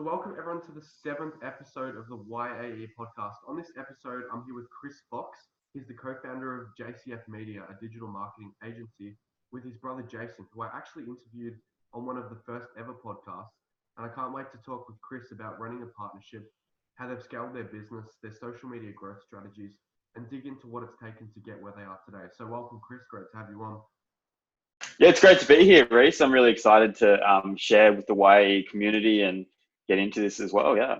So welcome everyone to the seventh episode of the YAE podcast. On this episode, I'm here with Chris Fox. He's the co-founder of JCF Media, a digital marketing agency, with his brother Jason, who I actually interviewed on one of the first ever podcasts. And I can't wait to talk with Chris about running a partnership, how they've scaled their business, their social media growth strategies, and dig into what it's taken to get where they are today. So welcome, Chris. Great to have you on. Yeah, it's great to be here, Reese. I'm really excited to share with the YAE community and get into this as well. Yeah.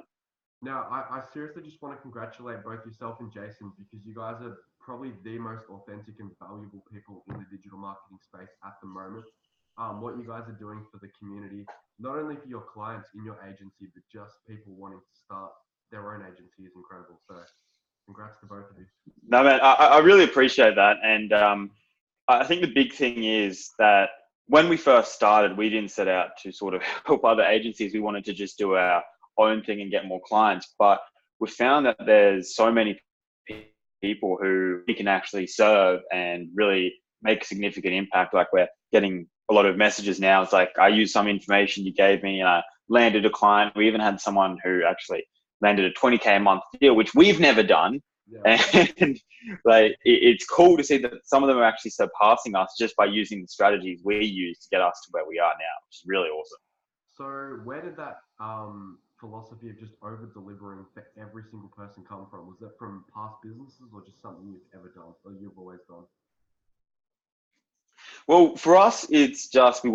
Now, I seriously just want to congratulate both yourself and Jason because you guys are probably the most authentic and valuable people in the digital marketing space at the moment. What you guys are doing for the community, not only for your clients in your agency, but just people wanting to start their own agency is incredible. So congrats to both of you. No, man, I really appreciate that. And I think the big thing is that when we first started, we didn't set out to sort of help other agencies. We wanted to just do our own thing and get more clients. But we found that there's so many people who we can actually serve and really make a significant impact. Like we're getting a lot of messages now. It's like I used some information you gave me and I landed a client. We even had someone who actually landed a 20K a month deal, which we've never done. Yeah. And like it's cool to see that some of them are actually surpassing us just by using the strategies we use to get us to where we are now, which is really awesome. So where did that philosophy of just over delivering for every single person come from? Was that from past businesses or just something you've ever done or you've always done? Well, for us, it's just we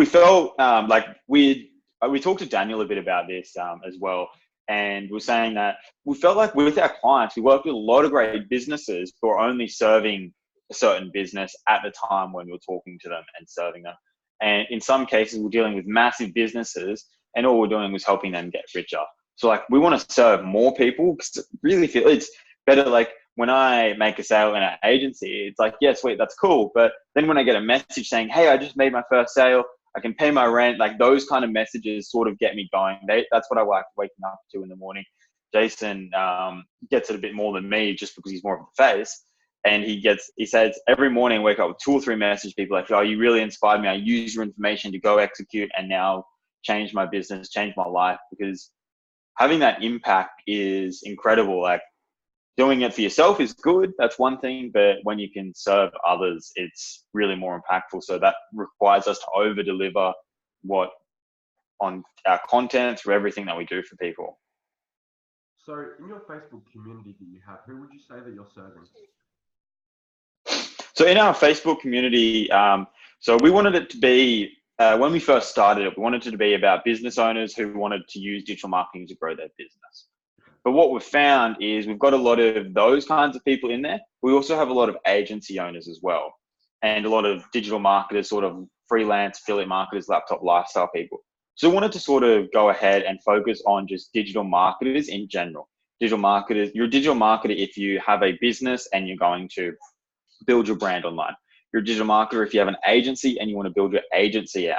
felt like we talked to Daniel a bit about this as well. And we're saying that we felt like with our clients, we worked with a lot of great businesses who are only serving a certain business at the time when we're talking to them and serving them. And in some cases, we're dealing with massive businesses and all we're doing was helping them get richer. So like we want to serve more people because I really feel it's better. Like when I make a sale in an agency, it's like, yeah, sweet, that's cool. But then when I get a message saying, hey, I just made my first sale, I can pay my rent, like those kind of messages sort of get me going. That's what I like waking up to in the morning. Jason gets it a bit more than me just because he's more of the face. And he says every morning I wake up with 2 or 3 message people like, oh, you really inspired me. I use your information to go execute and now change my business, change my life, because having that impact is incredible. Like doing it for yourself is good. That's one thing. But when you can serve others, it's really more impactful. So that requires us to over deliver on our content through everything that we do for people. So in your Facebook community that you have, who would you say that you're serving? So in our Facebook community, so we wanted it to be, when we first started it, we wanted it to be about business owners who wanted to use digital marketing to grow their business. But what we've found is we've got a lot of those kinds of people in there. We also have a lot of agency owners as well, and a lot of digital marketers, sort of freelance affiliate marketers, laptop lifestyle people. So we wanted to sort of go ahead and focus on just digital marketers in general. Digital marketers, you're a digital marketer if you have a business and you're going to build your brand online. You're a digital marketer if you have an agency and you want to build your agency out.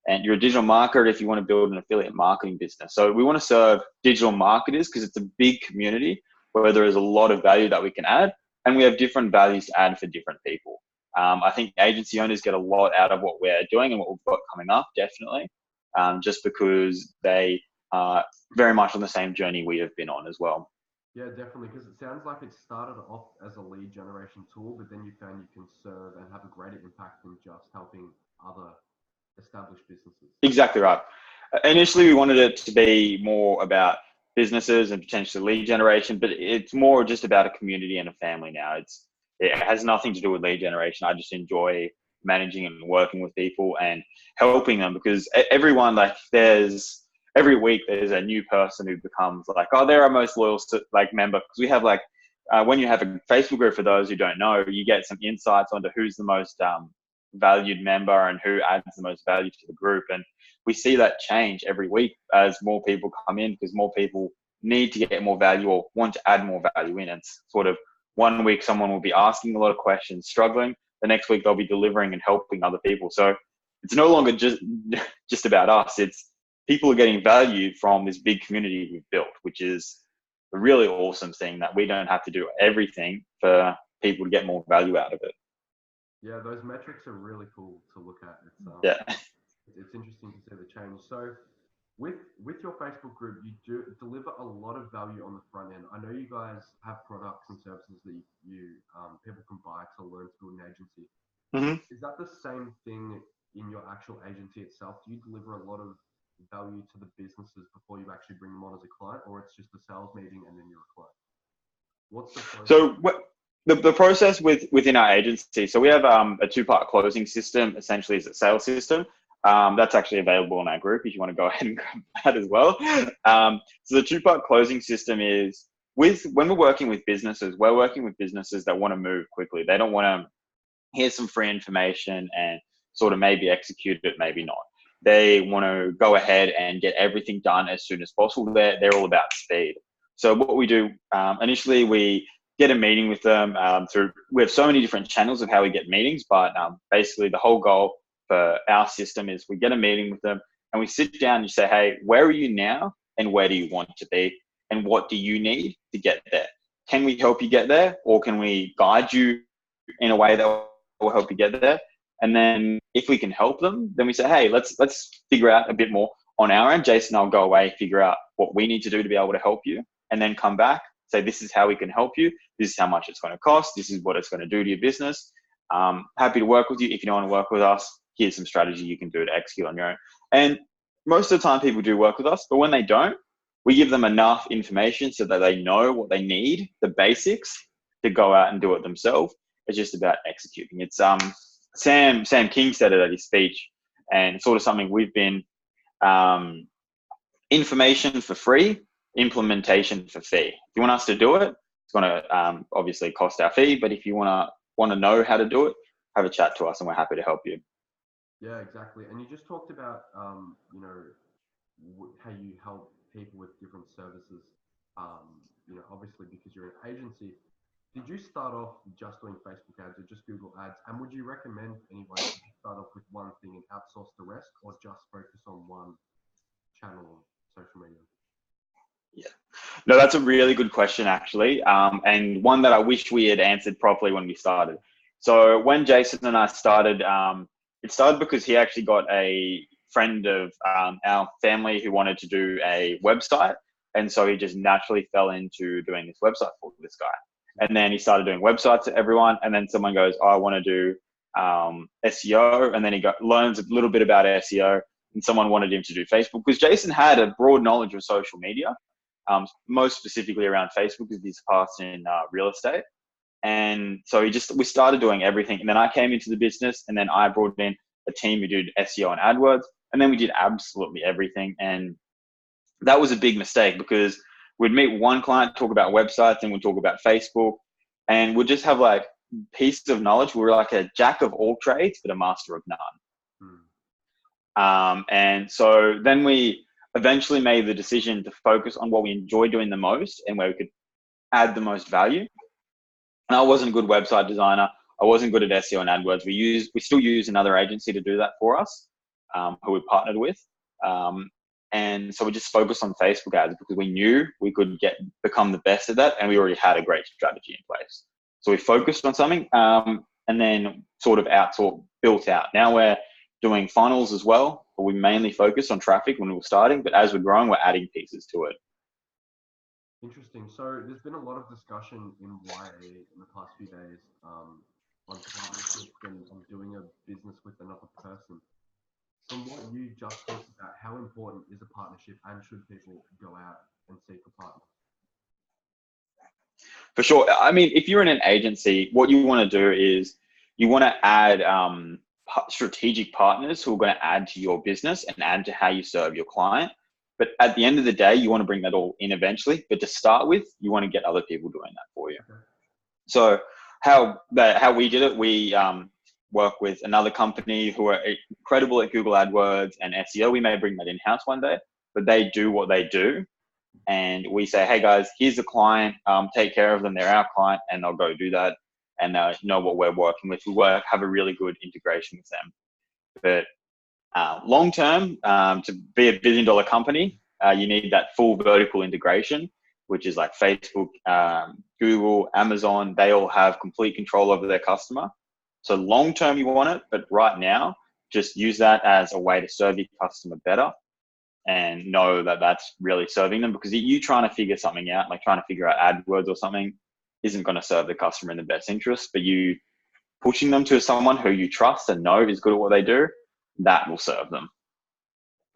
And you're a digital marketer if you want to build an affiliate marketing business. So we want to serve digital marketers because it's a big community where there is a lot of value that we can add, and we have different values to add for different people. I think agency owners get a lot out of what we're doing and what we've got coming up, definitely, just because they are very much on the same journey we have been on as well. Yeah, definitely, because it sounds like it started off as a lead generation tool, but then you found you can serve and have a greater impact than just helping other established businesses. Exactly right. Initially, we wanted it to be more about businesses and potentially lead generation, but it's more just about a community and a family now. It has nothing to do with lead generation. I just enjoy managing and working with people and helping them because everyone, like every week there's a new person who becomes like, oh, they're our most loyal member. Because we have when you have a Facebook group, for those who don't know, you get some insights onto who's the most valued member and who adds the most value to the group. And we see that change every week as more people come in because more people need to get more value or want to add more value in. It's sort of one week someone will be asking a lot of questions, struggling. The next week they'll be delivering and helping other people. So it's no longer just about us. It's people are getting value from this big community we've built, which is a really awesome thing that we don't have to do everything for people to get more value out of it. Yeah, those metrics are really cool to look at. It's Yeah. It's interesting to see the change. So with your Facebook group, you do deliver a lot of value on the front end. I know you guys have products and services that people can buy to learn to build an agency. Hmm. Is that the same thing in your actual agency itself? Do you deliver a lot of value to the businesses before you actually bring them on as a client, or it's just a sales meeting and then you're a client? What's the process? So the process within our agency, so we have a two-part closing system, essentially is a sales system. That's actually available in our group if you want to go ahead and grab that as well. So the two-part closing system is when we're working with businesses, we're working with businesses that want to move quickly. They don't want to hear some free information and sort of maybe execute it, maybe not. They want to go ahead and get everything done as soon as possible. They're all about speed. So what we do, initially we get a meeting with them we have so many different channels of how we get meetings, but basically the whole goal for our system is we get a meeting with them and we sit down and say, hey, where are you now and where do you want to be and what do you need to get there? Can we help you get there, or can we guide you in a way that will help you get there? And then if we can help them, then we say, hey, let's figure out a bit more on our end. Jason and I'll go away, figure out what we need to do to be able to help you, and then come back, say, this is how we can help you. This is how much it's going to cost. This is what it's going to do to your business. Happy to work with you. If you don't want to work with us, here's some strategy you can do to execute on your own. And most of the time people do work with us, but when they don't, we give them enough information so that they know what they need, the basics, to go out and do it themselves. It's just about executing. It's Sam King said it at his speech, and sort of something we've been information for free, implementation for fee. If you want us to do it, it's going to obviously cost our fee, but if you want to know how to do it, have a chat to us and we're happy to help you. Yeah, exactly. And you just talked about how you help people with different services. Obviously because you're an agency. Did you start off just doing Facebook ads or just Google ads? And would you recommend anybody to start off with one thing and outsource the rest, or just focus on one channel of social media? Yeah, no, that's a really good question, actually, and one that I wish we had answered properly when we started. So when Jason and I started, it started because he actually got a friend of our family who wanted to do a website, and so he just naturally fell into doing this website for this guy. And then he started doing websites to everyone, and then someone goes, oh, I want to do SEO, and then he learns a little bit about SEO, and someone wanted him to do Facebook, because Jason had a broad knowledge of social media. Most specifically around Facebook, because he's past in real estate. And so we started doing everything. And then I came into the business, and then I brought in a team who did SEO and AdWords. And then we did absolutely everything. And that was a big mistake, because we'd meet one client, talk about websites, and we'd talk about Facebook, and we'd just have like pieces of knowledge. We were like a jack of all trades, but a master of none. And so then we eventually made the decision to focus on what we enjoy doing the most and where we could add the most value. And I wasn't a good website designer. I wasn't good at SEO and AdWords. We still use another agency to do that for us, who we partnered with. And so we just focused on Facebook ads because we knew we could become the best at that, and we already had a great strategy in place. So we focused on something, and then sort of built out. Now we're doing funnels as well, but we mainly focused on traffic when we were starting, but as we're growing, we're adding pieces to it. Interesting. So there's been a lot of discussion in YA in the past few days on partnership and on doing a business with another person. From what you just talked about, how important is a partnership, and should people go out and seek a partner? For sure. I mean, if you're in an agency, what you want to do is you want to add strategic partners who are going to add to your business and add to how you serve your client. But at the end of the day, you want to bring that all in eventually. But to start with, you want to get other people doing that for you. Okay. So how we did it, we work with another company who are incredible at Google AdWords and SEO. We may bring that in-house one day, but they do what they do. And we say, hey guys, here's a client, take care of them. They're our client, and they'll go do that and know what we're working with. We have a really good integration with them. But long term, to be a $1 billion company, you need that full vertical integration, which is like Facebook, Google, Amazon. They all have complete control over their customer. So long term, you want it, but right now, just use that as a way to serve your customer better. and know that that's really serving them, because you trying to figure something out, like trying to figure out AdWords or something, isn't going to serve the customer in the best interest. But you pushing them to someone who you trust and know is good at what they do, that will serve them.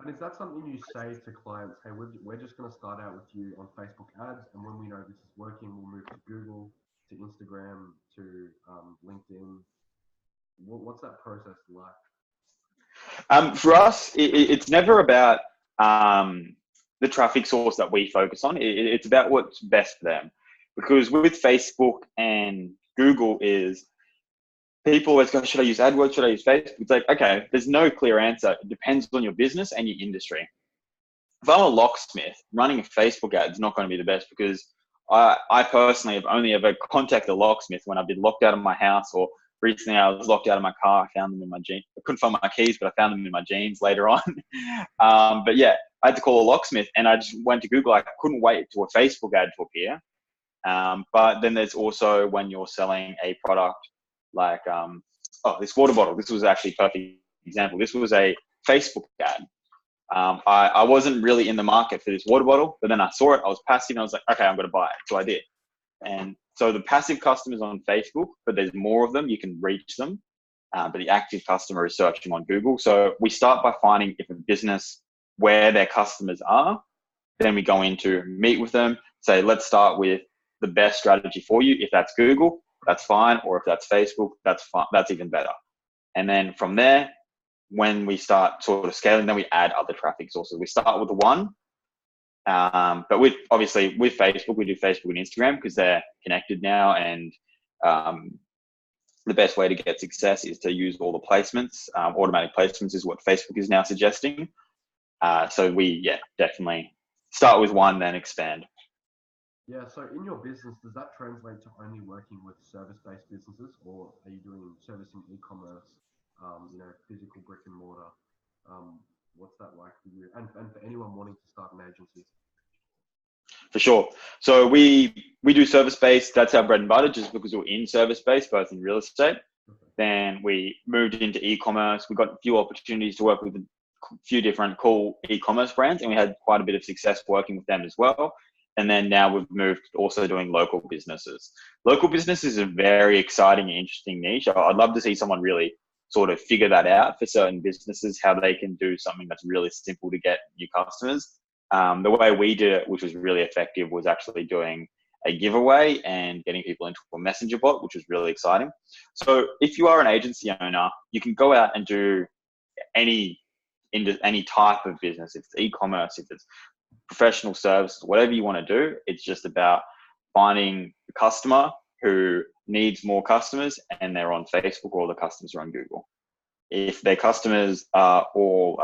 And is that something you say to clients? Hey, we're just going to start out with you on Facebook ads, and when we know this is working, we'll move to Google, to Instagram, to LinkedIn. What's that process like? For us, it's never about the traffic source that we focus on. It's about what's best for them. Because with Facebook and Google is people always go, should I use AdWords? Should I use Facebook? It's like, okay, there's no clear answer. It depends on your business and your industry. If I'm a locksmith, running a Facebook ad is not going to be the best, because I personally have only ever contacted a locksmith when I've been locked out of my house, or recently I was locked out of my car. I found them in my jeans. I couldn't find my keys, but I found them in my jeans later on. But yeah, I had to call a locksmith, and I just went to Google. I couldn't wait to a Facebook ad to appear. But then there's also when you're selling a product like, this water bottle. This was actually a perfect example. This was a Facebook ad. I wasn't really in the market for this water bottle, but then I saw it. I was passive, and I was like, okay, I'm going to buy it. So I did. And so the passive customers on Facebook, but there's more of them, you can reach them. But the active customer is searching on Google. So we start by finding if a business where their customers are. Then we go into meet with them, say, let's start with the best strategy for you. If that's Google, that's fine. Or if that's Facebook, that's fine. That's even better. And then from there, when we start sort of scaling, then we add other traffic sources. We start with the one, but with Facebook, we do Facebook and Instagram because they're connected now. And the best way to get success is to use all the placements. Automatic placements is what Facebook is now suggesting. So we, definitely start with one, then expand. Yeah, so in your business, does that translate to only working with service-based businesses, or are you doing servicing e-commerce, physical brick and mortar? What's that like for you? And for anyone wanting to start an agency? For sure. So we do service-based. That's our bread and butter, just because we're in service-based, both in real estate. Okay. Then we moved into e-commerce. We got a few opportunities to work with a few different cool e-commerce brands, and we had quite a bit of success working with them as well. And then now we've moved also doing local businesses. Local business is a very exciting and interesting niche. I'd love to see someone really sort of figure that out for certain businesses, how they can do something that's really simple to get new customers. The way we did it, which was really effective, was actually doing a giveaway and getting people into a messenger bot, which was really exciting. So if you are an agency owner, you can go out and do any type of business. If it's e-commerce, if it's professional services, whatever you want to do, it's just about finding a customer who needs more customers, and they're on Facebook, or the customers are on Google. If their customers are all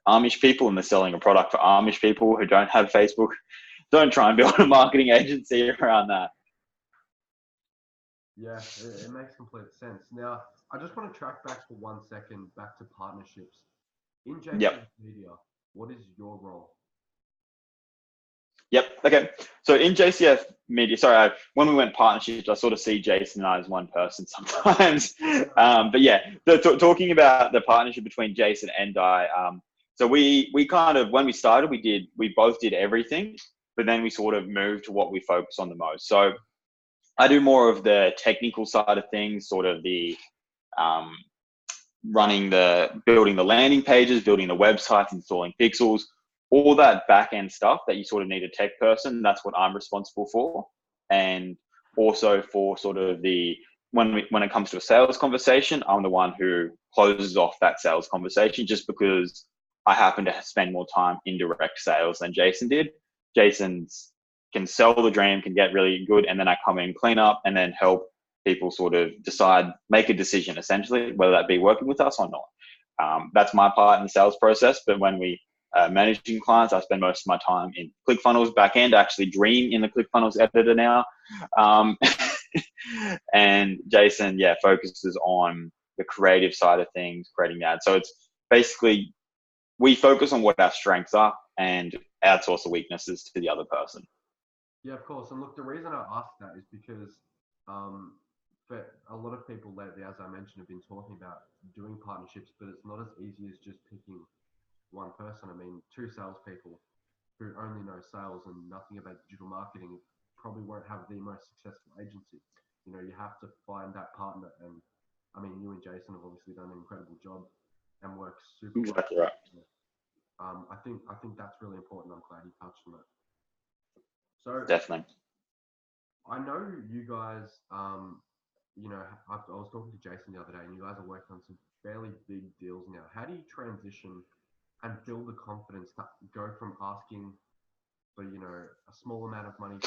Amish people and they're selling a product for Amish people who don't have Facebook, don't try and build a marketing agency around that. Yeah, it makes complete sense. Now, I just want to track back for 1 second, back to partnerships. In JCF Yep. Media, what is your role? Yep. Okay. So in JCF Media, when we went partnerships, I sort of see Jason and I as one person sometimes. But yeah, talking about the partnership between Jason and I, so we kind of, when we started, we both did everything, but then we sort of moved to what we focus on the most. So I do more of the technical side of things, sort of the building the landing pages, building the websites, installing pixels, all that back end stuff that you sort of need a tech person. That's what I'm responsible for. And also for sort of when it comes to a sales conversation, I'm the one who closes off that sales conversation, just because I happen to spend more time in direct sales than Jason did. Jason's can sell the dream, can get really good, and then I come in, clean up, and then help people sort of make a decision, essentially, whether that be working with us or not. That's my part in the sales process. But when we managing clients, I spend most of my time in ClickFunnels back end. I actually dream in the ClickFunnels editor now. And Jason, focuses on the creative side of things, creating ads. So it's basically, we focus on what our strengths are and outsource the weaknesses to the other person. Yeah, of course. And look, the reason I ask that is because for a lot of people lately, as I mentioned, have been talking about doing partnerships, but it's not as easy as just picking one person. I mean, two salespeople who only know sales and nothing about digital marketing probably won't have the most successful agency. You know, you have to find that partner. And I mean, you and Jason have obviously done an incredible job and work super well. Exactly right. I think that's really important. I'm glad you touched on it. So Definitely. I know you guys, you know, I was talking to Jason the other day, and you guys are working on some fairly big deals now. How do you transition and build the confidence to go from asking for, you know, a small amount of money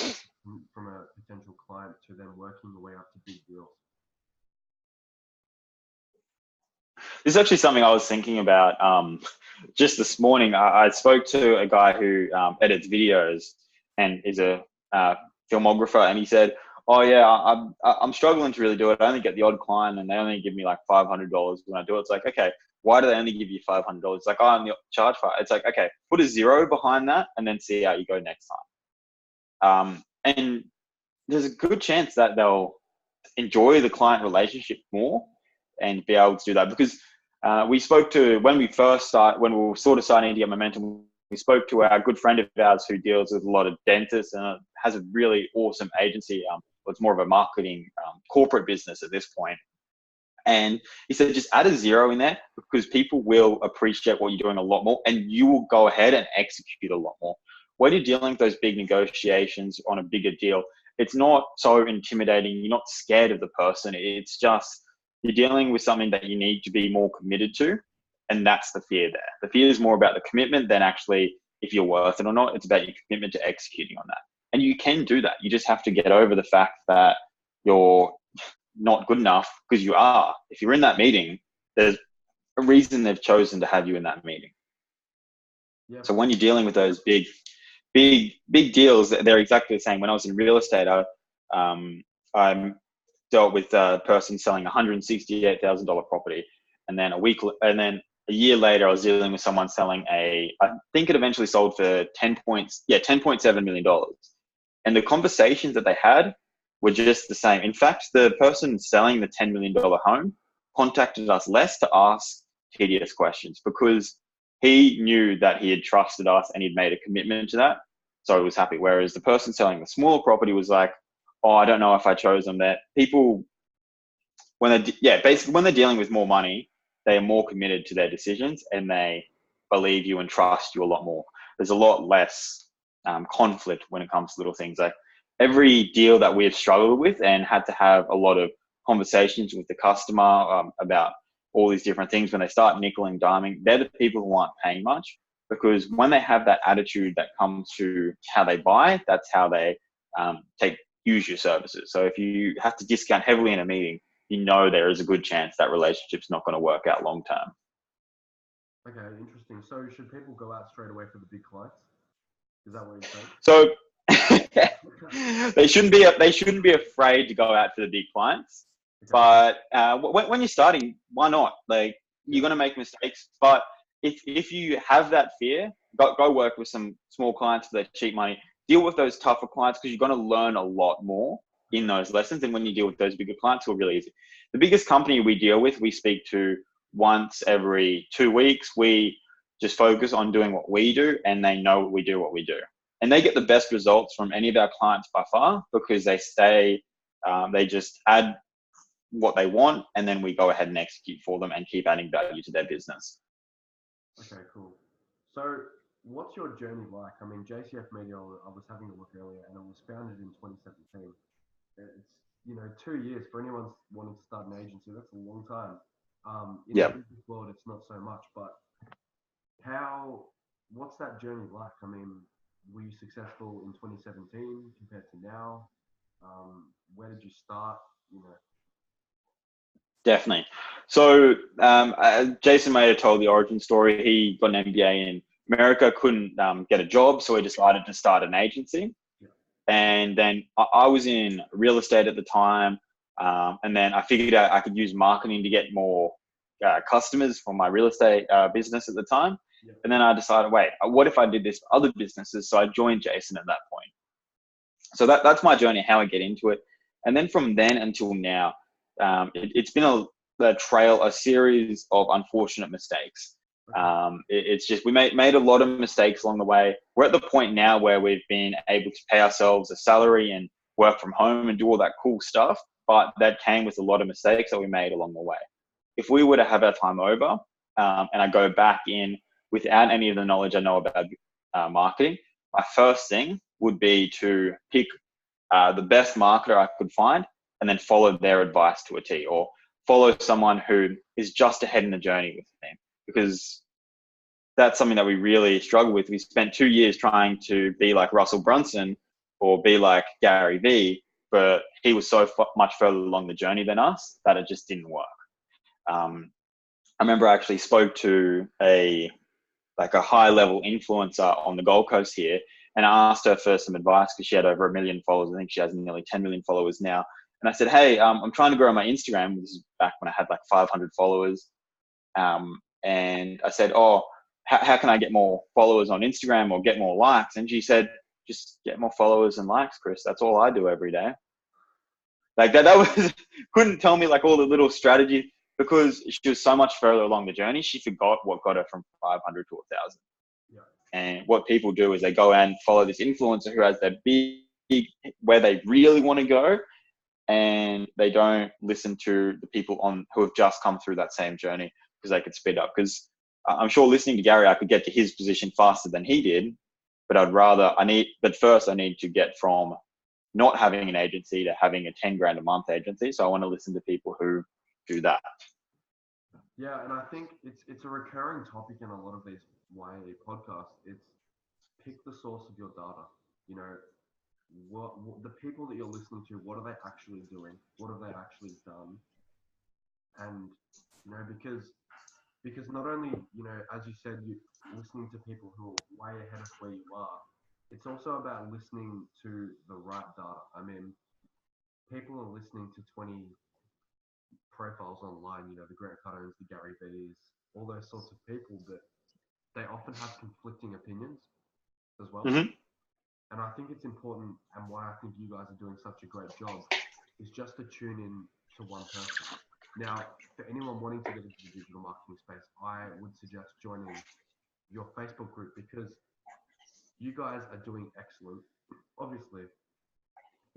from a potential client to then working your way up to big deals? This is actually something I was thinking about just this morning. I spoke to a guy who edits videos and is a filmographer, and he said, "Oh yeah, I'm struggling to really do it. I only get the odd client, and they only give me like $500 when I do it." It's like, okay, why do they only give you $500? It's like, oh, I'm charge for it. It's like, okay, put a zero behind that, and then see how you go next time. And there's a good chance that they'll enjoy the client relationship more and be able to do that, because we spoke to, when we were sort of starting to get momentum, we spoke to our good friend of ours who deals with a lot of dentists and has a really awesome agency. It's more of a marketing corporate business at this point. And he said, just add a zero in there, because people will appreciate what you're doing a lot more, and you will go ahead and execute a lot more. When you're dealing with those big negotiations on a bigger deal, it's not so intimidating. You're not scared of the person. It's just, you're dealing with something that you need to be more committed to. And that's the fear there. The fear is more about the commitment than actually if you're worth it or not. It's about your commitment to executing on that. And you can do that. You just have to get over the fact that you're not good enough, because you are. If you're in that meeting, there's a reason they've chosen to have you in that meeting. Yeah. So when you're dealing with those big deals, they're exactly the same. When I was in real estate, I dealt with a person selling $168,000 property, and then a year later, I was dealing with someone selling I think it eventually sold for $10.7 million. And the conversations that they had were just the same. In fact, the person selling the $10 million home contacted us less to ask tedious questions, because he knew that he had trusted us and he'd made a commitment to that. So he was happy. Whereas the person selling the smaller property was like, oh, I don't know if I chose them. That people, basically when they're dealing with more money, they are more committed to their decisions, and they believe you and trust you a lot more. There's a lot less conflict when it comes to little things. Like every deal that we've struggled with and had to have a lot of conversations with the customer about all these different things, when they start nickel and diming, they're the people who aren't paying much, because when they have that attitude that comes to how they buy, that's how they use your services. So if you have to discount heavily in a meeting, you know there is a good chance that relationship's not going to work out long term. Okay, interesting. So should people go out straight away for the big clients? Is that what you're saying? So they shouldn't be afraid to go out for the big clients. Okay. But when you're starting, why not? Like, you're going to make mistakes, but if you have that fear, go work with some small clients for their cheap money. Deal with those tougher clients, because you're going to learn a lot more in those lessons than when you deal with those bigger clients who are really easy. The biggest company we deal with, we speak to once every 2 weeks. We just focus on doing what we do, and they know what we do. And they get the best results from any of our clients by far, because they just add what they want, and then we go ahead and execute for them and keep adding value to their business. Okay, cool. So what's your journey like? I mean, JCF Media, I was having a look earlier, and it was founded in 2017. It's, 2 years for anyone wanting to start an agency. That's a long time. In the business world, it's not so much, but what's that journey like? I mean, were you successful in 2017 compared to now? Where did you start? Definitely. So Jason may have told the origin story. He got an MBA in America, couldn't get a job, so he decided to start an agency. Yeah. And then I was in real estate at the time, and then I figured out I could use marketing to get more customers for my real estate business at the time. Yeah. And then I decided, wait, what if I did this for other businesses? So I joined Jason at that point. So that's my journey, how I get into it. And then from then until now, it's been a series of unfortunate mistakes. It's just we made a lot of mistakes along the way. We're at the point now where we've been able to pay ourselves a salary and work from home and do all that cool stuff, but that came with a lot of mistakes that we made along the way. If we were to have our time over, and I go back in without any of the knowledge I know about marketing, my first thing would be to pick the best marketer I could find and then follow their advice to a T, or follow someone who is just ahead in the journey with them, because that's something that we really struggle with. We spent 2 years trying to be like Russell Brunson or be like Gary Vee, but he was so much further along the journey than us that it just didn't work. I remember I actually spoke to a high level influencer on the Gold Coast here, and I asked her for some advice because she had over 1 million followers. I think she has nearly 10 million followers now. And I said, hey, I'm trying to grow my Instagram. This is back when I had like 500 followers. And I said, oh, how can I get more followers on Instagram or get more likes? And she said, just get more followers and likes, Chris. That's all I do every day. Like that was, couldn't tell me like all the little strategy, because she was so much further along the journey. She forgot what got her from 500 to 1,000. Yeah. And what people do is they go and follow this influencer who has their big, where they really want to go, and they don't listen to the people who have just come through that same journey, because they could speed up. Because I'm sure listening to Gary, I could get to his position faster than he did, but first I need to get from not having an agency to having a 10 grand a month agency. So I want to listen to people who do that. Yeah, and I think it's a recurring topic in a lot of these YA podcasts. It's pick the source of your data. You know, what the people that you're listening to, what are they actually doing? What have they actually done? And you know, because not only, you know, as you said, you listening to people who are way ahead of where you are, it's also about listening to the right data. I mean, people are listening to 20 profiles online, you know, the Grant Cardones, the Gary Vees, all those sorts of people, but they often have conflicting opinions as well. Mm-hmm. And I think it's important, and why I think you guys are doing such a great job, is just to tune in to one person. Now, for anyone wanting to get into the digital marketing space, I would suggest joining your Facebook group, because you guys are doing excellent, obviously,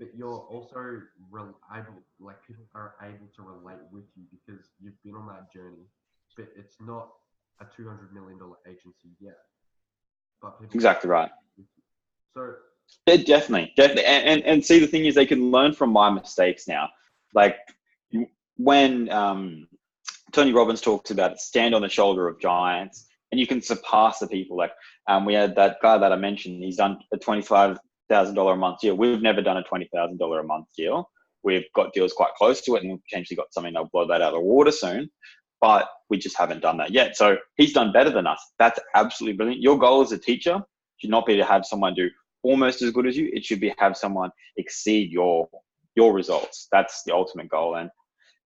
but you're also people are able to relate with you because you've been on that journey. But it's not a $200 million agency yet. But people Exactly right. So yeah, definitely. And see, the thing is, they can learn from my mistakes now. Like when Tony Robbins talks about it, stand on the shoulder of giants, and you can surpass the people. Like we had that guy that I mentioned. He's done a $25,000 a month deal. We've never done a $20,000 a month deal. We've got deals quite close to it, and we've potentially got something that'll blow that out of the water soon. But we just haven't done that yet. So he's done better than us. That's absolutely brilliant. Your goal as a teacher should not be to have someone do almost as good as you. It should be have someone exceed your results. That's the ultimate goal. And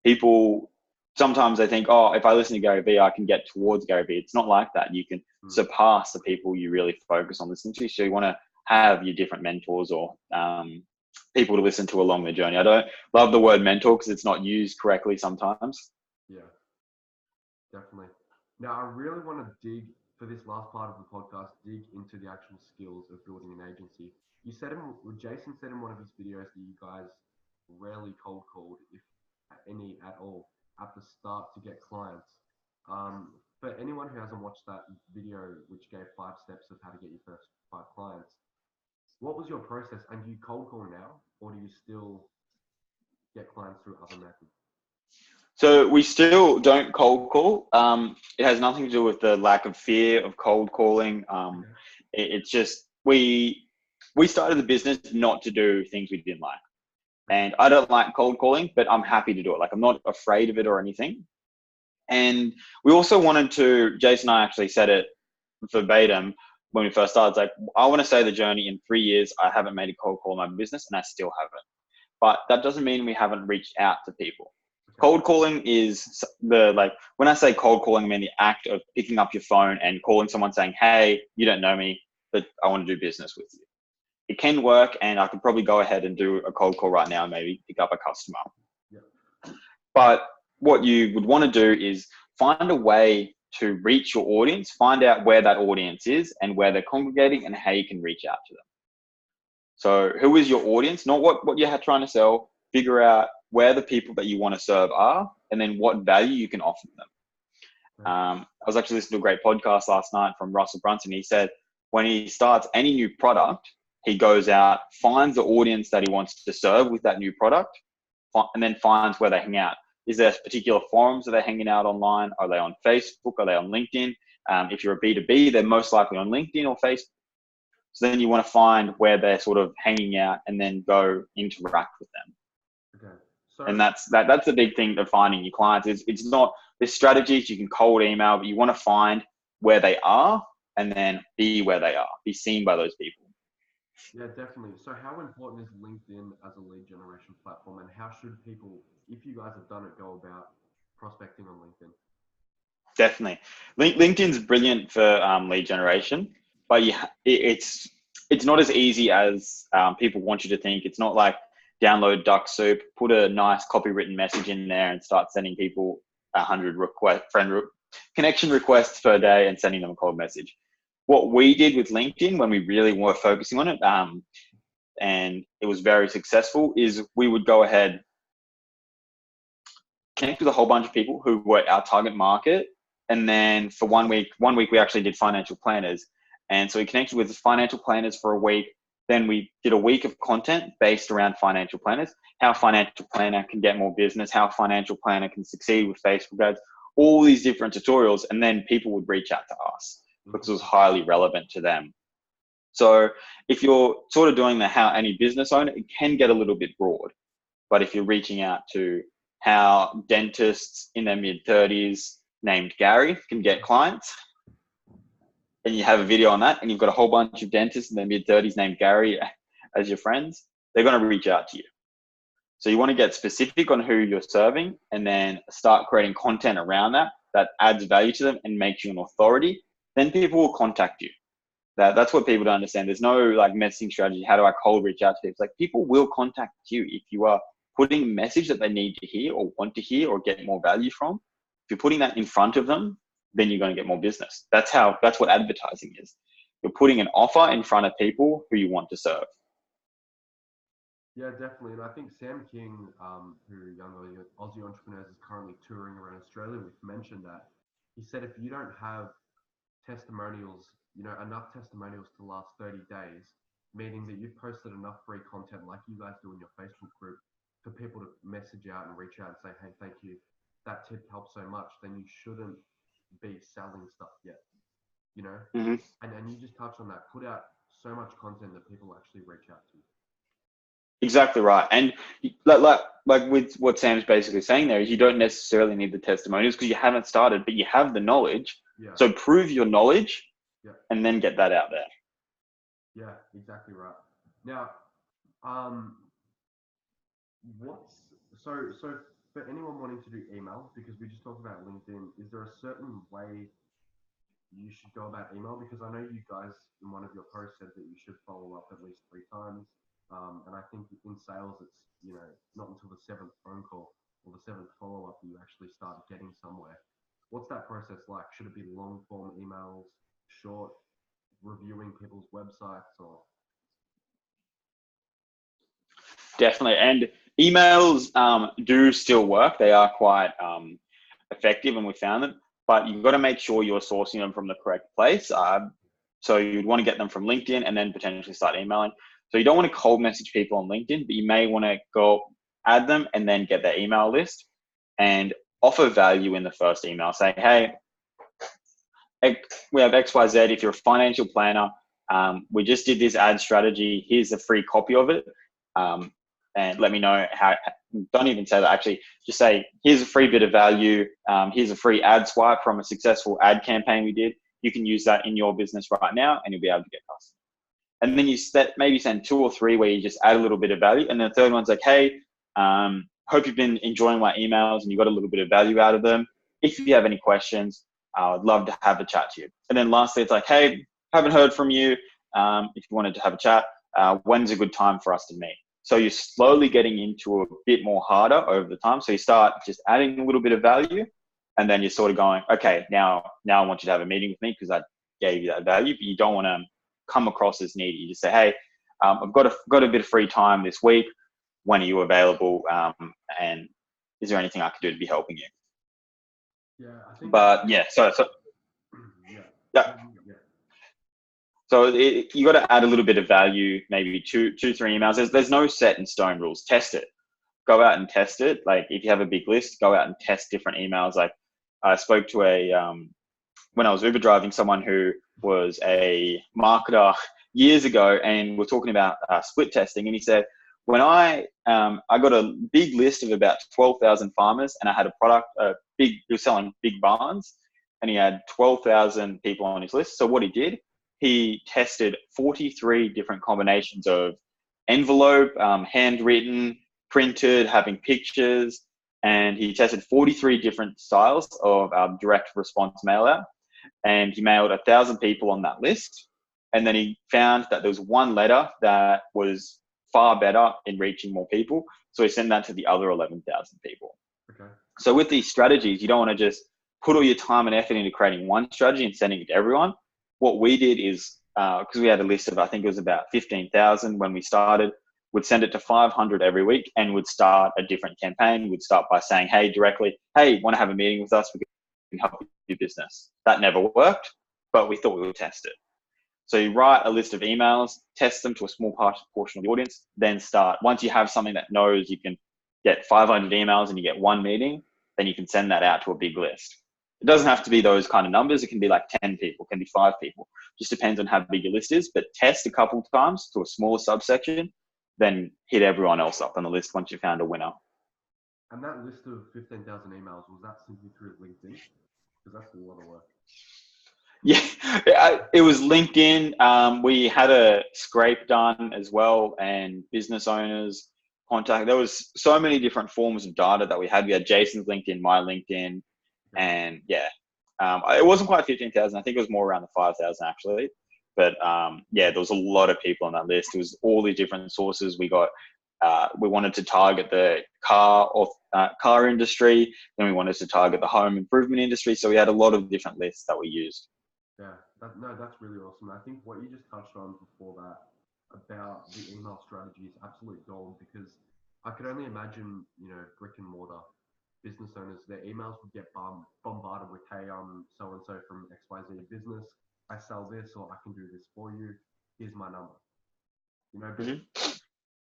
people sometimes they think, oh, if I listen to Gary Vee, I can get towards Gary Vee. It's not like that. You can surpass the people you really focus on listening to. So you want to have your different mentors or people to listen to along the journey. I don't love the word mentor because it's not used correctly sometimes. Yeah, definitely. Now, I really want to dig, for this last part of the podcast, dig into the actual skills of building an agency. Jason said in one of his videos that you guys rarely cold called, if any at all, at the start to get clients. For anyone who hasn't watched that video, which gave 5 steps of how to get your first 5 clients, what was your process? And do you cold call now, or do you still get clients through other methods? So we still don't cold call. It has nothing to do with the lack of fear of cold calling. It's just we started the business not to do things we didn't like. And I don't like cold calling, but I'm happy to do it. Like, I'm not afraid of it or anything. And we also wanted to, Jason and I actually said it verbatim when we first started. It's like, I want to say the journey in 3 years, I haven't made a cold call in my business, and I still haven't. But that doesn't mean we haven't reached out to people. Cold calling is when I say cold calling, I mean the act of picking up your phone and calling someone saying, hey, you don't know me, but I want to do business with you. It can work, and I could probably go ahead and do a cold call right now and maybe pick up a customer. Yeah. But what you would want to do is find a way to reach your audience, find out where that audience is and where they're congregating and how you can reach out to them. So who is your audience? Not what you're trying to sell. Figure out where the people that you want to serve are, and then what value you can offer them. I was actually listening to a great podcast last night from Russell Brunson. He said when he starts any new product, he goes out, finds the audience that he wants to serve with that new product, and then finds where they hang out. Is there particular forums that they're hanging out online? Are they on Facebook? Are they on LinkedIn? If you're a B2B, they're most likely on LinkedIn or Facebook. So then you want to find where they're sort of hanging out and then go interact with them. Okay. So, and that's the big thing of finding your clients. It's not, there's strategies, you can cold email, but you want to find where they are and then be where they are, be seen by those people. Yeah, definitely. So how important is LinkedIn as a lead generation platform, and how should people, if you guys have done it, go about prospecting on LinkedIn? Definitely. LinkedIn's brilliant for lead generation, but it's not as easy as people want you to think. It's not like download Duck Soup, put a nice copywritten message in there and start sending people 100 connection requests per day and sending them a cold message. What we did with LinkedIn when we really were focusing on it, and it was very successful, is we would go ahead, connect with a whole bunch of people who were our target market. And then for 1 week we actually did financial planners. And so we connected with financial planners for a week. Then we did a week of content based around financial planners, how a financial planner can get more business, how a financial planner can succeed with Facebook ads, all these different tutorials. And then people would reach out to us because it was highly relevant to them. So if you're sort of doing the how any business owner, it can get a little bit broad. But if you're reaching out to how dentists in their mid-30s named Gary can get clients, and you have a video on that, and you've got a whole bunch of dentists in their mid-30s named Gary as your friends, they're going to reach out to you. So you want to get specific on who you're serving and then start creating content around that adds value to them and makes you an authority. Then people will contact you. That's what people don't understand. There's no like messaging strategy. How do I cold reach out to people? It's like people will contact you if you are putting a message that they need to hear or want to hear or get more value from. If you're putting that in front of them, then you're going to get more business. That's what advertising is. You're putting an offer in front of people who you want to serve. Yeah, definitely. And I think Sam King, who Young Aussie Entrepreneurs is currently touring around Australia with, mentioned that. He said if you don't have testimonials, enough testimonials to last 30 days, meaning that you've posted enough free content like you guys do in your Facebook group for people to message out and reach out and say, hey, thank you, that tip helped so much, then you shouldn't be selling stuff yet, Mm-hmm. And you just touched on that. Put out so much content that people actually reach out to you. Exactly right. And like with what Sam's basically saying there is you don't necessarily need the testimonials because you haven't started, but you have the knowledge. Yeah. So prove your knowledge and then get that out there. Yeah, exactly right. Now, so for anyone wanting to do email, because we just talked about LinkedIn, is there a certain way you should go about email? Because I know you guys in one of your posts said that you should follow up at least 3 times. And I think in sales, it's, not until the 7th phone call or the 7th follow-up that you actually start getting somewhere. What's that process like? Should it be long form emails, short, reviewing people's websites, or? Definitely. And emails do still work. They are quite effective and we found them, but you've got to make sure you're sourcing them from the correct place. So you'd want to get them from LinkedIn and then potentially start emailing. So you don't want to cold message people on LinkedIn, but you may want to go add them and then get their email list and offer value in the first email. Say, hey, we have XYZ. If you're a financial planner, we just did this ad strategy. Here's a free copy of it. And let me know how, don't even say that, actually, just say, here's a free bit of value. Here's a free ad swipe from a successful ad campaign we did. You can use that in your business right now and you'll be able to get customers. And then you maybe send 2 or 3 where you just add a little bit of value. And then the third one's like, hey, hope you've been enjoying my emails and you got a little bit of value out of them. If you have any questions, I'd love to have a chat to you. And then lastly, it's like, hey, haven't heard from you. If you wanted to have a chat, when's a good time for us to meet? So you're slowly getting into a bit more harder over the time. So you start just adding a little bit of value And then you're sort of going, okay, now I want you to have a meeting with me because I gave you that value, but you don't want to come across as needy. You just say, hey, I've got a bit of free time this week. When are you available? And is there anything I can do to be helping you? Yeah, I think. But yeah, so Yeah. yeah. Yeah. So you got to add a little bit of value, maybe two, 3 emails. There's no set in stone rules. Test it. Go out and test it. Like if you have a big list, go out and test different emails. Like I spoke to when I was Uber driving, someone who was a marketer years ago, and we're talking about split testing. And he said, when I got a big list of about 12,000 farmers, and I had a product, he was selling big barns, and he had 12,000 people on his list. So what he did, he tested 43 different combinations of envelope, handwritten, printed, having pictures, and he tested 43 different styles of direct response mail out. And he mailed 1,000 people on that list. And then he found that there was one letter that was far better in reaching more people. So he sent that to the other 11,000 people. Okay. So with these strategies, you don't want to just put all your time and effort into creating one strategy and sending it to everyone. What we did is, because we had a list of, I think it was about 15,000 when we started, would send it to 500 every week and would start a different campaign. Would start by saying, hey, directly, hey, want to have a meeting with us? We can help you do business. That never worked, but we thought we would test it. So you write a list of emails, test them to a small portion of the audience, then start. Once you have something that knows you can get 500 emails and you get one meeting, then you can send that out to a big list. It doesn't have to be those kind of numbers. It can be like 10 people, it can be 5 people. Just depends on how big your list is, but test a couple of times to a smaller subsection, then hit everyone else up on the list once you found a winner. And that list of 15,000 emails, was that simply through LinkedIn? Because that's a lot of work. Yeah, it was LinkedIn. We had a scrape done as well, and business owners contact. There was so many different forms of data that we had. We had Jason's LinkedIn, my LinkedIn, and yeah, it wasn't quite 15,000. I think it was more around the 5,000 actually. But yeah, there was a lot of people on that list. It was all these different sources. We got. We wanted to target the car industry, then we wanted to target the home improvement industry. So we had a lot of different lists that we used. Yeah, that's really awesome. I think what you just touched on before that about the email strategy is absolute gold, because I could only imagine, brick and mortar business owners, their emails would get bombarded with, hey, so and so from XYZ business, I sell this, or I can do this for you. Here's my number. But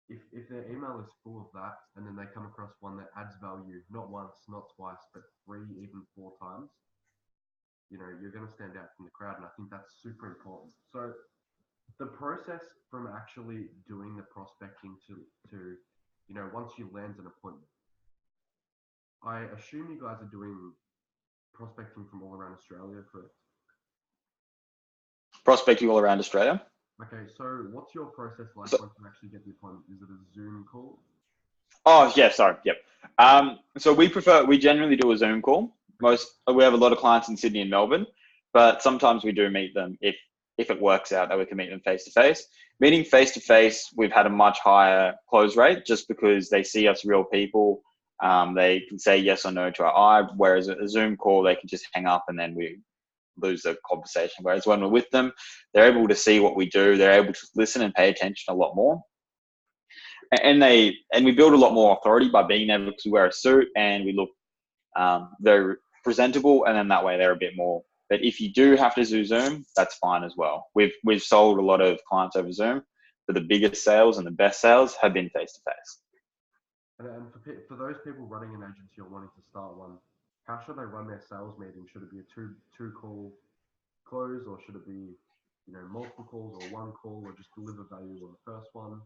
if their email is full of that, and then they come across one that adds value, not once, not twice, but 3, even 4 times, you're going to stand out from the crowd. And I think that's super important. So the process from actually doing the prospecting to once you land an appointment, I assume you guys are doing prospecting from all around Australia, correct? Prospecting all around Australia. Okay, so what's your process like once you actually get the appointment? Is it a Zoom call? Oh yeah, sorry. Yep. So we generally do a Zoom call. We have a lot of clients in Sydney and Melbourne, but sometimes we do meet them if it works out that we can meet them face to face. Meeting face to face, we've had a much higher close rate just because they see us real people. They can say yes or no to our eye, whereas a Zoom call, they can just hang up and then we lose the conversation. Whereas when we're with them, they're able to see what we do. They're able to listen and pay attention a lot more. And we build a lot more authority by being there because we wear a suit and we look very presentable, and then that way they're a bit more. But if you do have to do Zoom, that's fine as well. We've sold a lot of clients over Zoom, but the biggest sales and the best sales have been face to face. And for those people running an agency or wanting to start one, how should they run their sales meeting? Should it be a two call close, or should it be multiple calls, or one call, or just deliver value on the first one,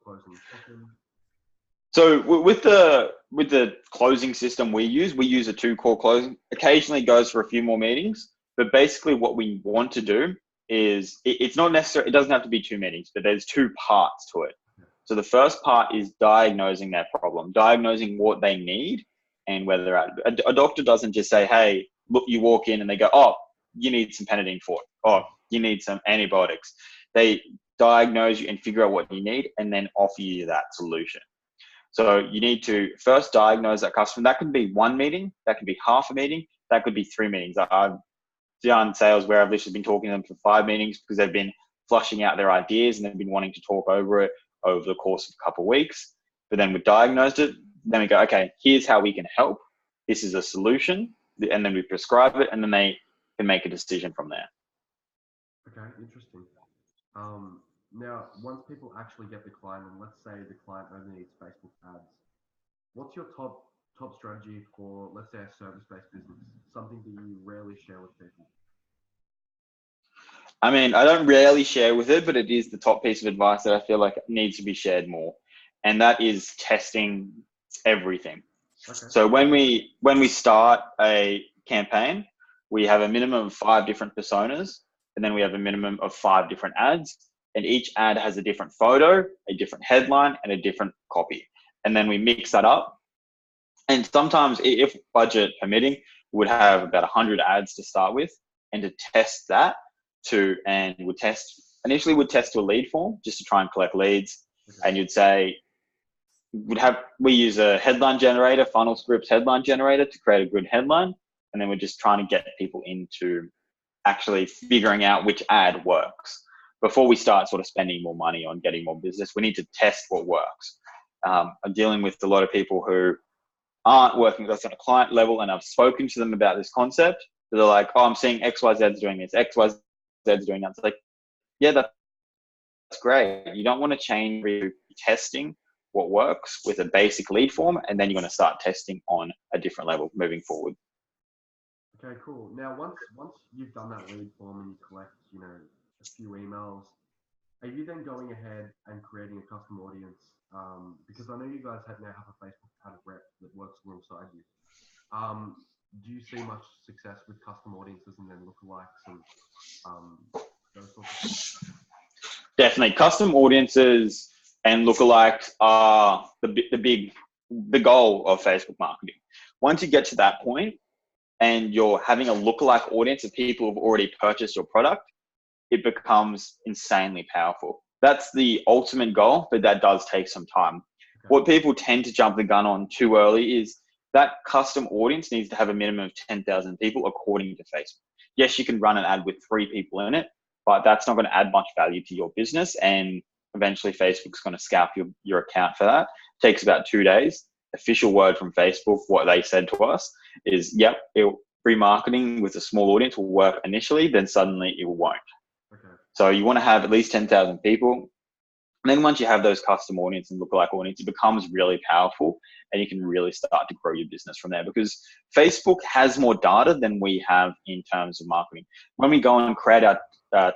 close on the second? So with the closing system we use a 2-call closing. Occasionally goes for a few more meetings, but basically what we want to do is it's not necessary. It doesn't have to be 2 meetings, but there's 2 parts to it. So the first part is diagnosing their problem, diagnosing what they need and where they're at. A doctor doesn't just say, hey, look, you walk in and they go, oh, you need some Panadine for it. Oh, you need some antibiotics. They diagnose you and figure out what you need and then offer you that solution. So you need to first diagnose that customer. That could be one meeting, that could be half a meeting, that could be 3 meetings. I've done sales where I've literally been talking to them for 5 meetings because they've been flushing out their ideas and they've been wanting to talk over it over the course of a couple of weeks. But then we diagnosed it. Then we go, okay, here's how we can help. This is a solution. And then we prescribe it, and then they can make a decision from there. Okay, interesting. Now, once people actually get the client, and let's say the client only needs Facebook ads, what's your top strategy for, let's say, a service-based business? Something that you rarely share with people. I mean, I don't rarely share with it, but it is the top piece of advice that I feel like needs to be shared more. And that is testing everything. Okay. So when we start a campaign, we have a minimum of 5 different personas, and then we have a minimum of 5 different ads. And each ad has a different photo, a different headline, and a different copy. And then we mix that up. And sometimes, if budget permitting, we'd have about 100 ads to start with, and to test that and initially we'd test to a lead form just to try and collect leads. Okay. And you'd say, we use a headline generator, funnel scripts headline generator to create a good headline. And then we're just trying to get people into actually figuring out which ad works. Before we start sort of spending more money on getting more business, we need to test what works. I'm dealing with a lot of people who aren't working with us on a client level, and I've spoken to them about this concept. They're like, oh, I'm seeing XYZ's doing this, XYZ's doing that. It's like, yeah, that's great. You don't want to change testing what works with a basic lead form, and then you're going to start testing on a different level moving forward. Okay, cool. Now, once you've done that lead form and you collect, a few emails, are you then going ahead and creating a custom audience? Because I know you guys now have a Facebook ad rep that works alongside you. Do you see much success with custom audiences and then lookalikes and those sorts of things? Definitely, custom audiences and lookalikes are the goal of Facebook marketing. Once you get to that point and you're having a lookalike audience of people who've already purchased your product, it becomes insanely powerful. That's the ultimate goal, but that does take some time. Okay. What people tend to jump the gun on too early is that custom audience needs to have a minimum of 10,000 people according to Facebook. Yes, you can run an ad with 3 people in it, but that's not going to add much value to your business. And eventually Facebook's going to scalp your account for that. It takes about 2 days. Official word from Facebook, what they said to us is, yep, remarketing with a small audience will work initially, then suddenly it won't. Okay. So you want to have at least 10,000 people. And then once you have those custom audience and lookalike audience, it becomes really powerful, and you can really start to grow your business from there, because Facebook has more data than we have in terms of marketing. When we go and create our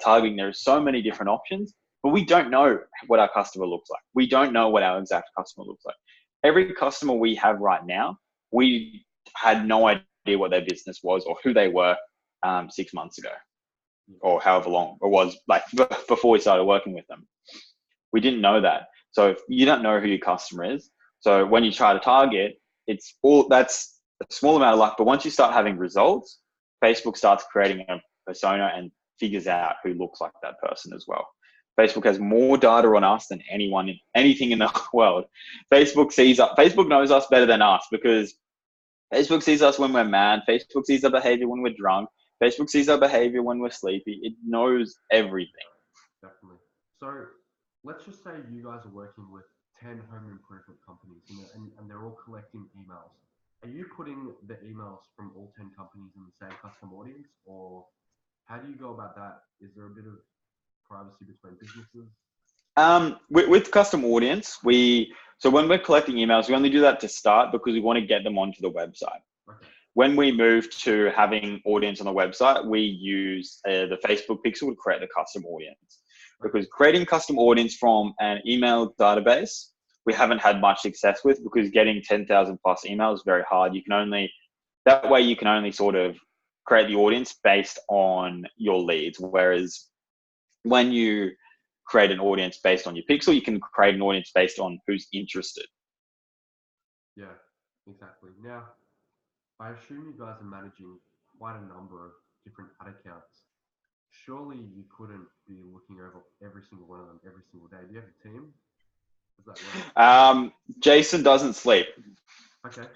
targeting, there are so many different options, but we don't know what our customer looks like. We don't know what our exact customer looks like. Every customer we have right now, we had no idea what their business was or who they were 6 months ago, or however long it was, like before we started working with them. We didn't know that. So if you don't know who your customer is, so when you try to target, that's a small amount of luck. But once you start having results, Facebook starts creating a persona and figures out who looks like that person as well. Facebook has more data on us than anything in the world. Facebook knows us better than us, because Facebook sees us when we're mad. Facebook sees our behavior when we're drunk. Facebook sees our behavior when we're sleepy. It knows everything. Definitely. So let's just say you guys are working with 10 home improvement companies, and they're all collecting emails. Are you putting the emails from all 10 companies in the same custom audience, or how do you go about that? Is there a bit of privacy between businesses? With custom audience, so when we're collecting emails, we only do that to start because we want to get them onto the website. Okay. When we move to having audience on the website, we use the Facebook pixel to create the custom audience. Because creating custom audience from an email database, we haven't had much success with, because getting 10,000 plus emails is very hard. That way you can only sort of create the audience based on your leads. Whereas when you create an audience based on your pixel, you can create an audience based on who's interested. Yeah, exactly. Now, I assume you guys are managing quite a number of different ad accounts. Surely you couldn't be looking over every single one of them every single day. Do you have a team? Does that work? Jason doesn't sleep. Okay.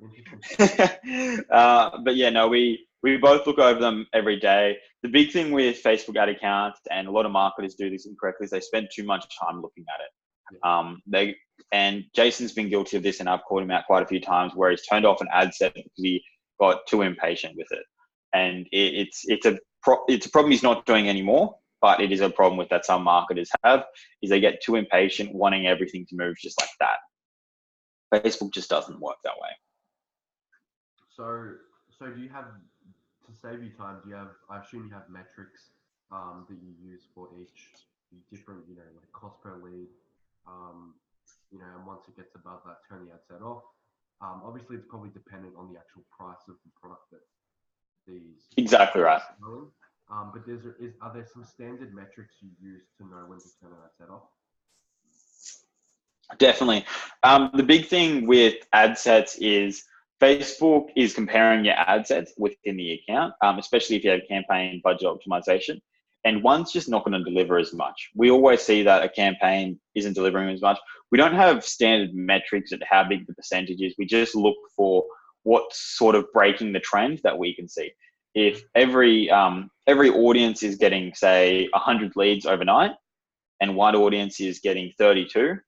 Interesting. But yeah, no, we both look over them every day. The big thing with Facebook ad accounts, and a lot of marketers do this incorrectly, is they spend too much time looking at it. Yeah. And Jason's been guilty of this, and I've called him out quite a few times where he's turned off an ad set because he got too impatient with it. And it's a problem he's not doing anymore, but it is a problem with that some marketers have, is they get too impatient, wanting everything to move just like that. Facebook just doesn't work that way. So do you have, to save you time, I assume you have metrics that you use for each different, like cost per lead, and once it gets above that, turn the ad set off. Obviously, it's probably dependent on the actual price of the product that these. Exactly right. But are there some standard metrics you use to know when to turn an ad set off? Definitely. The big thing with ad sets is Facebook is comparing your ad sets within the account, especially if you have campaign budget optimization. And one's just not going to deliver as much. We always see that a campaign isn't delivering as much. We don't have standard metrics at how big the percentage is. We just look for what's sort of breaking the trend that we can see. If every audience is getting, say, 100 leads overnight, and one audience is getting 32,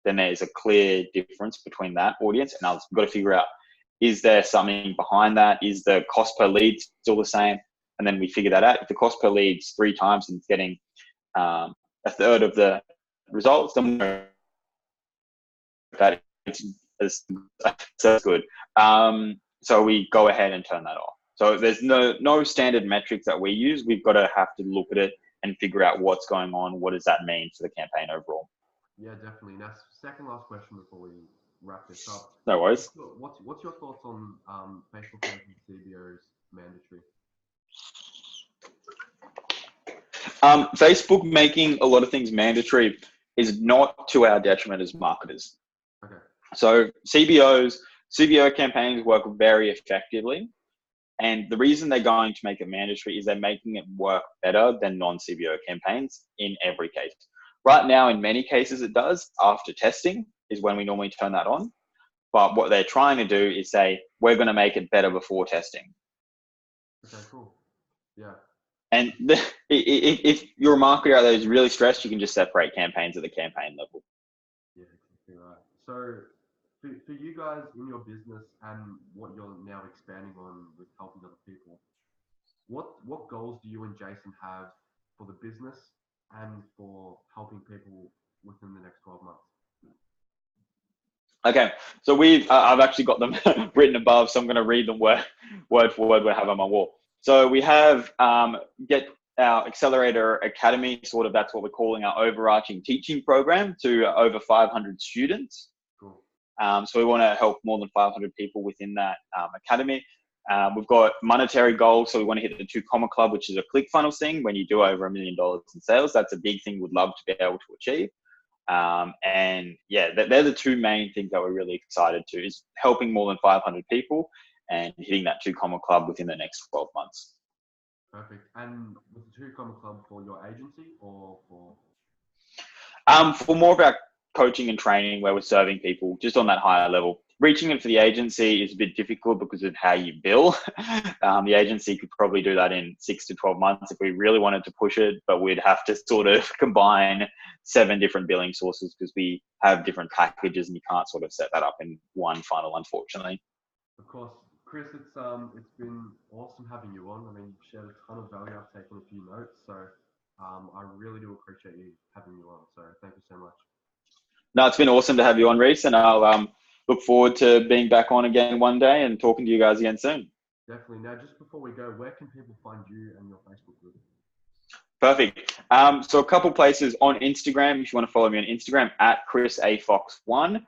then there's a clear difference between that audience. And I've got to figure out, is there something behind that? Is the cost per lead still the same? And then we figure that out. If the cost per lead's 3 times and it's getting a third of the results, then that is good. So we go ahead and turn that off. So there's no standard metrics that we use. We've got to have to look at it and figure out what's going on. What does that mean for the campaign overall? Yeah, definitely. Now, second last question before we wrap this up. No worries. What's your thoughts on Facebook making CBOs mandatory? Facebook making a lot of things mandatory is not to our detriment as marketers. Okay. So CBO campaigns work very effectively. And the reason they're going to make it mandatory is they're making it work better than non-CBO campaigns in every case. Right now, in many cases, it does. After testing is when we normally turn that on. But what they're trying to do is say, we're going to make it better before testing. Okay, cool. Yeah. And if you're a marketer out there who's really stressed, you can just separate campaigns at the campaign level. Yeah, exactly right. So for you guys in your business and what you're now expanding on with helping other people, what goals do you and Jason have for the business and for helping people within the next 12 months? Okay, so I've actually got them written above, so I'm going to read them word for word we have on my wall. So we have get our Accelerator Academy, sort of that's what we're calling our overarching teaching program to over 500 students. Cool. So we want to help more than 500 people within that academy. We've got monetary goals, so we want to hit the 2 Comma Club, which is a ClickFunnels thing. When you do over $1 million in sales, that's a big thing we'd love to be able to achieve. And yeah, they're the 2 main things that we're really excited to, is helping more than 500 people and hitting that 2 Comma Club within the next 12 months. Perfect. And with the 2 Comma Club for your agency or for? For more of our coaching and training where we're serving people just on that higher level. Reaching it for the agency is a bit difficult because of how you bill. The agency could probably do that in 6 to 12 months if we really wanted to push it, but we'd have to sort of combine 7 different billing sources because we have different packages and you can't sort of set that up in one funnel, unfortunately. Of course. Chris, it's been awesome having you on. I mean, you've shared a ton of value. I've taken a few notes, so I really do appreciate you having me on. So thank you so much. No, it's been awesome to have you on, Reese, and I'll look forward to being back on again one day and talking to you guys again soon. Definitely. Now, just before we go, where can people find you and your Facebook group? Perfect. So a couple places on Instagram, if you want to follow me on Instagram, at ChrisAFox1.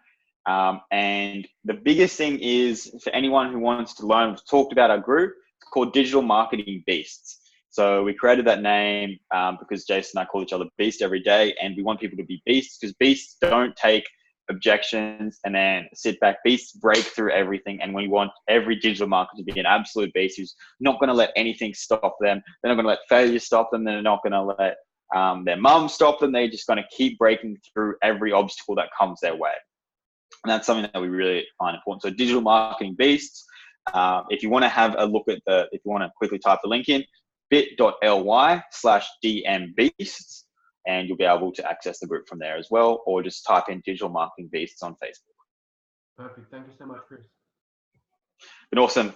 And the biggest thing is for anyone who wants to learn, we've talked about our group, it's called Digital Marketing Beasts. So we created that name because Jason and I call each other Beast every day, and we want people to be beasts because beasts don't take objections and then sit back. Beasts break through everything, and we want every digital marketer to be an absolute beast who's not going to let anything stop them. They're not going to let failure stop them. They're not going to let their mum stop them. They're just going to keep breaking through every obstacle that comes their way. And that's something that we really find important. So digital marketing beasts. If you want to have a look at if you want to quickly type the link in, bit.ly/DMbeasts, and you'll be able to access the group from there as well, or just type in digital marketing beasts on Facebook. Perfect. Thank you so much, Chris. Been awesome.